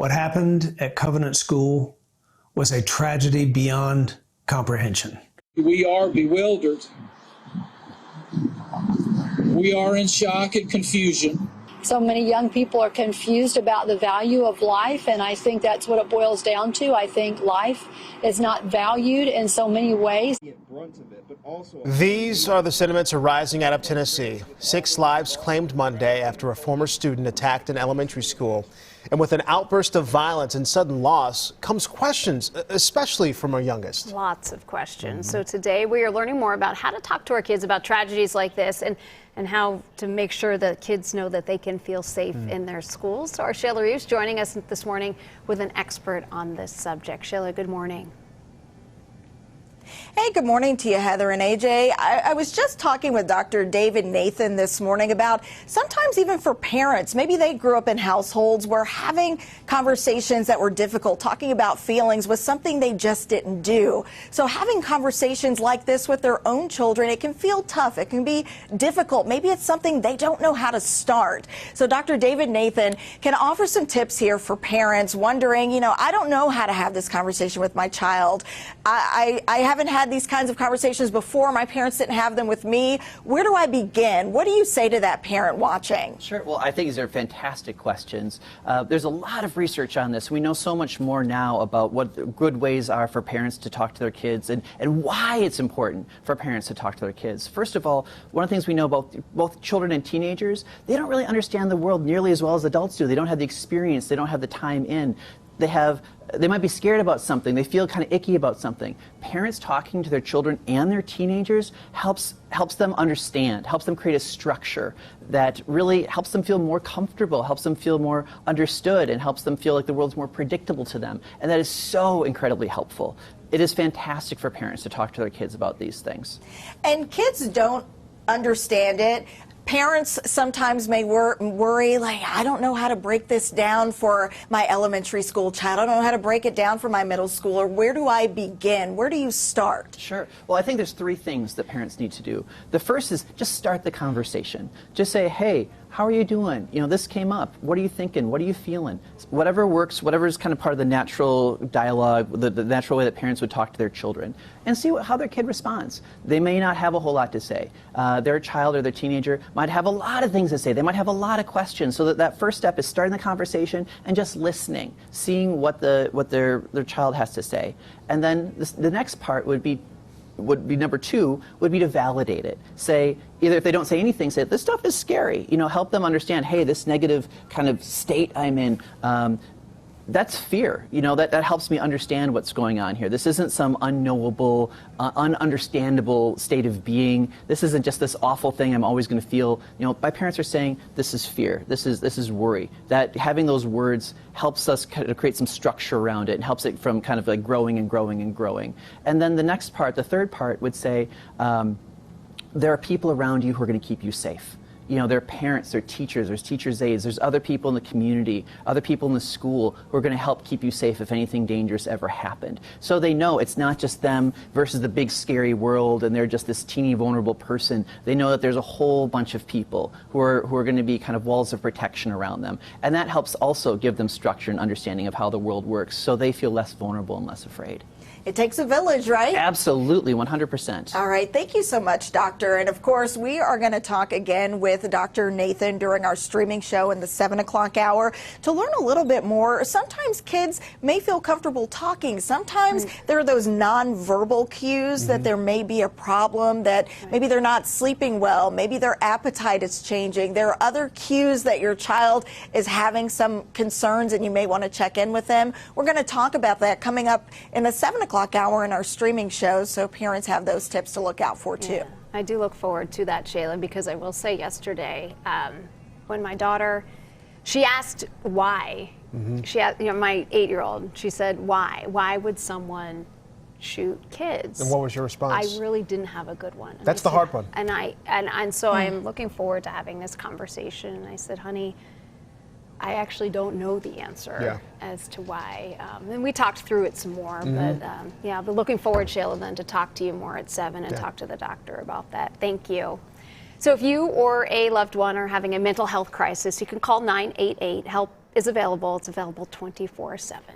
What happened at Covenant School was a tragedy beyond comprehension. We are bewildered. We are in shock and confusion. So many young people are confused about the value of life, and I think that's what it boils down to. I think life is not valued in so many ways. These are the sentiments arising out of Tennessee. 6 lives claimed Monday after a former student attacked an elementary school. And with an outburst of violence and sudden loss comes questions, especially from our youngest. Lots of questions. So today we are learning more about how to talk to our kids about tragedies like this and how to make sure that kids know that they can feel safe in their schools. So our Shayla Reaves joining us this morning with an expert on this subject. Shayla, good morning. Hey, good morning to you, Heather and AJ. I was just talking with Dr. David Nathan this morning about sometimes even for parents, maybe they grew up in households where having conversations that were difficult, talking about feelings was something they just didn't do. So having conversations like this with their own children, it can feel tough. It can be difficult. Maybe it's something they don't know how to start. So Dr. David Nathan can offer some tips here for parents wondering, I don't know how to have this conversation with my child. I haven't had these kinds of conversations before. My parents didn't have them with me. Where do I begin? What do you say to that parent watching? Sure. Well, I think these are fantastic questions. There's a lot of research on this. We know so much more now about what good ways are for parents to talk to their kids and why it's important for parents to talk to their kids. First of all, one of the things we know about both children and teenagers, they don't really understand the world nearly as well as adults do. They don't have the experience. They don't have the time in. They might be scared about something. They feel kind of icky about something. Parents talking to their children and their teenagers helps them understand, helps them create a structure that really helps them feel more comfortable, helps them feel more understood, and helps them feel like the world's more predictable to them. And that is so incredibly helpful. It is fantastic for parents to talk to their kids about these things. And kids don't understand it. Parents sometimes may worry, like, I don't know how to break this down for my elementary school child. I don't know how to break it down for my middle schooler. Where do I begin? Where do you start? Sure. Well, I think there's 3 things that parents need to do. The first is just start the conversation. Just say, hey, how are you doing? This came up. What are you thinking? What are you feeling? Whatever works, whatever is kind of part of the natural dialogue, the natural way that parents would talk to their children, and see how their kid responds. They may not have a whole lot to say. Their child or their teenager might have a lot of things to say. They might have a lot of questions. So that first step is starting the conversation and just listening, seeing what their child has to say. And then the next part would be number 2, would be to validate it. Say, either if they don't say anything, say, this stuff is scary. Help them understand, hey, this negative kind of state I'm in, that's fear. That helps me understand what's going on here. This isn't some unknowable, ununderstandable state of being. This isn't just this awful thing I'm always going to feel. My parents are saying this is fear. This is worry. That having those words helps us kind of create some structure around it and helps it from kind of like growing and growing and growing. And then the next part, the third part, would say there are people around you who are going to keep you safe. There are parents, there are teachers, there's teachers' aides, there's other people in the community, other people in the school who are going to help keep you safe if anything dangerous ever happened. So they know it's not just them versus the big scary world and they're just this teeny vulnerable person. They know that there's a whole bunch of people who are going to be kind of walls of protection around them. And that helps also give them structure and understanding of how the world works so they feel less vulnerable and less afraid. It takes a village, right? Absolutely, 100%. All right, thank you so much, Doctor. And of course, we are going to talk again with Dr. Nathan during our streaming show in the 7 o'clock hour to learn a little bit more. Sometimes kids may feel comfortable talking. Sometimes there are those nonverbal cues that there may be a problem, that maybe they're not sleeping well, maybe their appetite is changing. There are other cues that your child is having some concerns and you may want to check in with them. We're going to talk about that coming up in the 7 o'clock hour in our streaming shows, so parents have those tips to look out for too. Yeah, I do look forward to that, Shayla, because I will say yesterday when my daughter, she asked why. She asked, my 8-year-old, she said, why would someone shoot kids? And what was your response? I really didn't have a good one. And that's the hard one. And so I'm looking forward to having this conversation. And I said, honey, I actually don't know the answer as to why. And we talked through it some more, but looking forward, Shayla, then to talk to you more at 7 and talk to the doctor about that. Thank you. So if you or a loved one are having a mental health crisis, you can call 988, help is available. It's available 24/7.